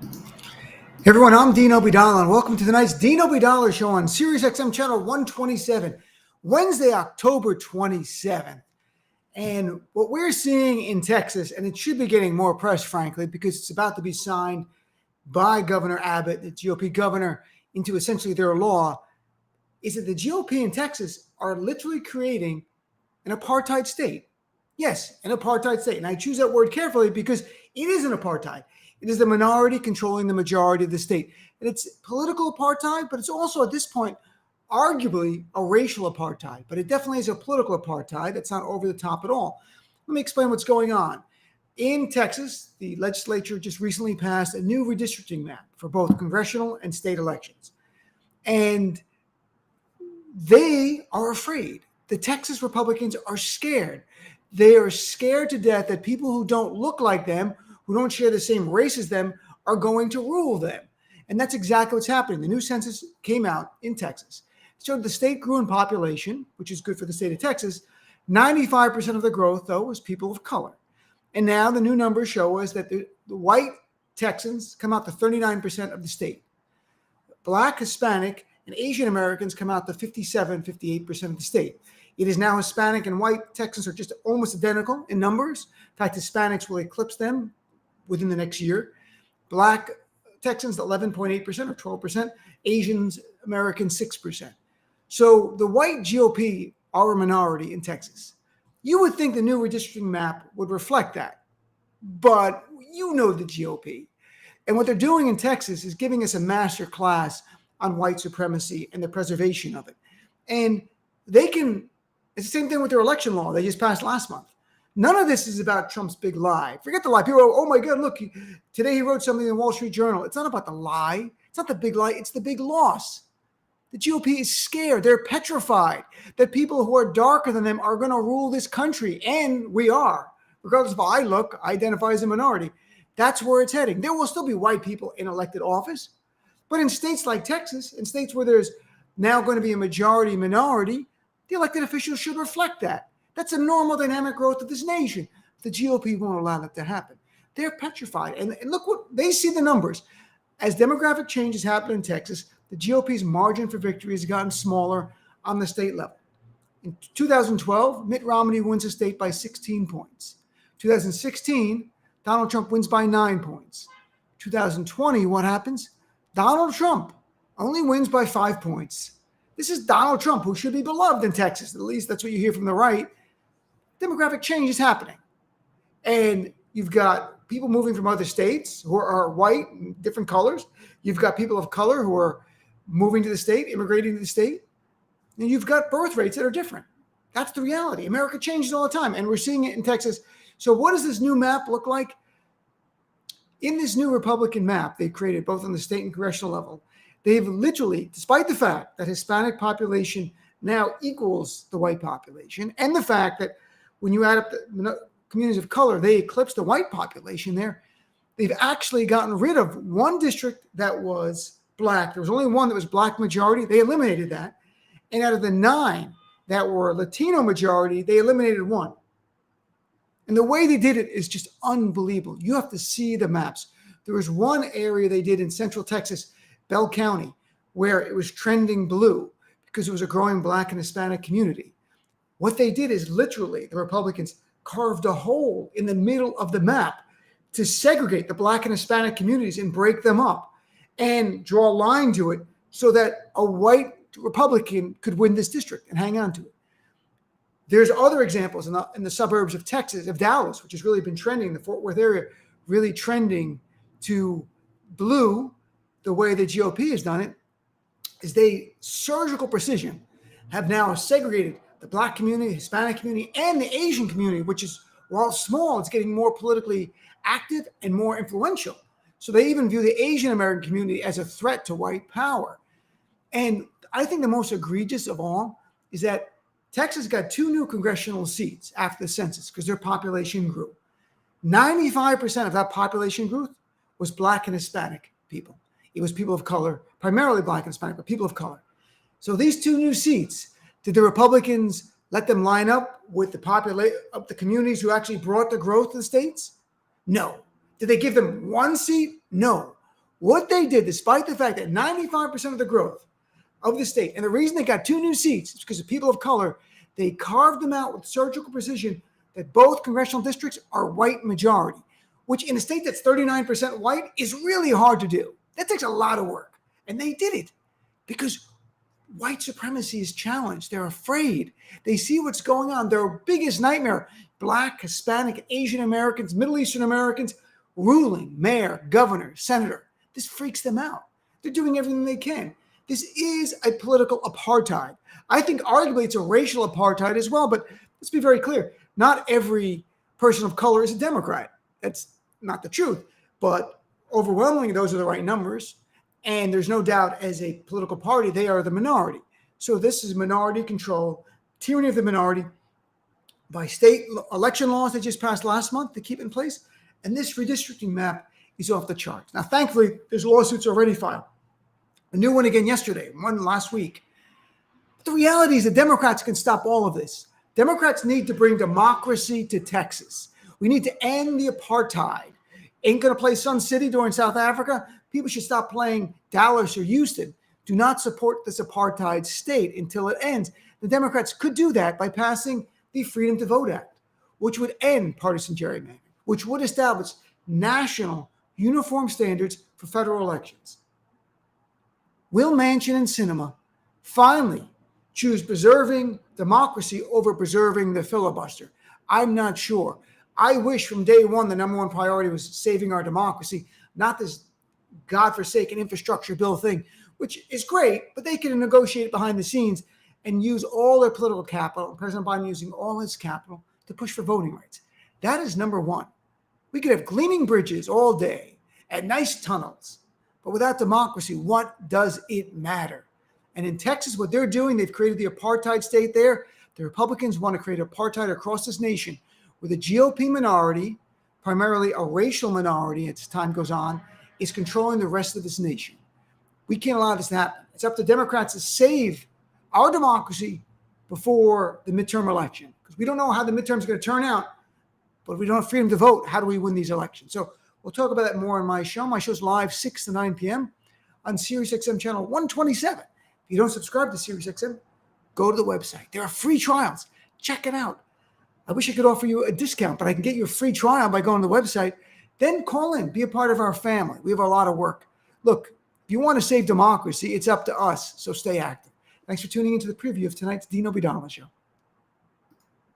Hey everyone, I'm Dean Obidala, and welcome to tonight's Dean Obidala Show on Sirius XM Channel 127, Wednesday, October 27th. And what we're seeing in Texas, and it should be getting more press, frankly, because it's about to be signed by Governor Abbott, the GOP governor, into essentially their law, is that the GOP in Texas are literally creating an apartheid state. Yes, an apartheid state. And I choose that word carefully because it is an apartheid. It is the minority controlling the majority of the state. And it's political apartheid, but it's also at this point, arguably a racial apartheid. But it definitely is a political apartheid that's not over the top at all. Let me explain what's going on. In Texas, the legislature just recently passed a new redistricting map for both congressional and state elections. And they are afraid. The Texas Republicans are scared. They are scared to death that people who don't look like them, who don't share the same race as them, are going to rule them. And that's exactly what's happening. The new census came out in Texas. It showed the state grew in population, which is good for the state of Texas. 95% of the growth, though, was people of color. And now the new numbers show us that the white Texans come out to 39% of the state. Black, Hispanic, and Asian Americans come out to 57, 58% of the state. It is now Hispanic and white Texans are just almost identical in numbers. In fact, Hispanics will eclipse them within the next year. Black Texans, 11.8% or 12%. Asians, Americans, 6%. So the white GOP are a minority in Texas. You would think the new redistricting map would reflect that. But you know the GOP. And what they're doing in Texas is giving us a master class on white supremacy and the preservation of it. And they can, it's the same thing with their election law they just passed last month. None of this is about Trump's big lie. Forget the lie. People are, oh my God, look, today he wrote something in the Wall Street Journal. It's not about the lie. It's not the big lie. It's the big loss. The GOP is scared. They're petrified that people who are darker than them are going to rule this country. And we are. Regardless of how I look, I identify as a minority. That's where it's heading. There will still be white people in elected office. But in states like Texas, in states where there's now going to be a majority minority, the elected officials should reflect that. That's a normal dynamic growth of this nation. The GOP won't allow that to happen. They're petrified. And look what they see the numbers. As demographic changes happen in Texas, the GOP's margin for victory has gotten smaller on the state level. In 2012, Mitt Romney wins the state by 16 points. 2016, Donald Trump wins by 9 points. 2020, what happens? Donald Trump only wins by 5 points. This is Donald Trump, who should be beloved in Texas. At least that's what you hear from the right. Demographic change is happening. And you've got people moving from other states who are white and different colors. You've got people of color who are moving to the state, immigrating to the state. And you've got birth rates that are different. That's the reality. America changes all the time, and we're seeing it in Texas. So what does this new map look like? In this new Republican map they created, both on the state and congressional level, they've literally, despite the fact that Hispanic population now equals the white population, and the fact that when you add up the communities of color, they eclipse the white population there, they've actually gotten rid of one district that was black. There was only one that was black majority. They eliminated that. And out of the 9 that were Latino majority, they eliminated 1. And the way they did it is just unbelievable. You have to see the maps. There was one area they did in central Texas, Bell County, where it was trending blue because it was a growing black and Hispanic community. What they did is literally, the Republicans carved a hole in the middle of the map to segregate the black and Hispanic communities and break them up and draw a line to it so that a white Republican could win this district and hang on to it. There's other examples in the suburbs of Texas, of Dallas, which has really been trending, the Fort Worth area, really trending to blue. The way the GOP has done it is they, surgical precision, have now segregated the black community, the Hispanic community, and the Asian community, which is, while small, it's getting more politically active and more influential. So they even view the Asian American community as a threat to white power. And I think the most egregious of all is that Texas got 2 new congressional seats after the census because their population grew. 95% of that population growth was black and Hispanic people. It was people of color, primarily black and Hispanic, but people of color. So these 2 new seats, did the Republicans let them line up with the communities who actually brought the growth to the states? No. Did they give them 1 seat? No. What they did, despite the fact that 95% of the growth of the state, and the reason they got 2 new seats is because of people of color, they carved them out with surgical precision that both congressional districts are white majority, which in a state that's 39% white is really hard to do. That takes a lot of work. And they did it because white supremacy is challenged. They're afraid. They see what's going on. Their biggest nightmare, Black, Hispanic, Asian Americans, Middle Eastern Americans, ruling mayor, governor, senator. This freaks them out. They're doing everything they can. This is a political apartheid. I think arguably it's a racial apartheid as well, but let's be very clear. Not every person of color is a Democrat. That's not the truth, but overwhelmingly those are the right numbers. And there's no doubt as a political party, they are the minority. So this is minority control, tyranny of the minority by state election laws that just passed last month to keep in place. And this redistricting map is off the charts. Now, thankfully, there's lawsuits already filed. A new one again yesterday, one last week. But the reality is the Democrats can stop all of this. Democrats need to bring democracy to Texas. We need to end the apartheid. Ain't going to play Sun City during South Africa. People should stop playing Dallas or Houston. Do not support this apartheid state until it ends. The Democrats could do that by passing the Freedom to Vote Act, which would end partisan gerrymandering, which would establish national uniform standards for federal elections. Will Manchin and Sinema finally choose preserving democracy over preserving the filibuster? I'm not sure. I wish from day one the number one priority was saving our democracy, not this godforsaken infrastructure bill thing, which is great, but they can negotiate behind the scenes and use all their political capital, President Biden using all his capital to push for voting rights. That is number one. We could have gleaming bridges all day and nice tunnels, but without democracy, what does it matter? And in Texas, what they're doing, they've created the apartheid state there. The Republicans want to create apartheid across this nation where the GOP minority, primarily a racial minority as time goes on, is controlling the rest of this nation. We can't allow this to happen. It's up to Democrats to save our democracy before the midterm election, because we don't know how the midterm is going to turn out, but we don't have freedom to vote. How do we win these elections? So we'll talk about that more on my show. My show's live 6 to 9 p.m. on SiriusXM channel 127. If you don't subscribe to SiriusXM, go to the website. There are free trials. Check it out. I wish I could offer you a discount, but I can get you a free trial by going to the website. Then call in. Be a part of our family. We have a lot of work. Look, if you want to save democracy, it's up to us, so stay active. Thanks for tuning into the preview of tonight's Dean Obeidallah Show.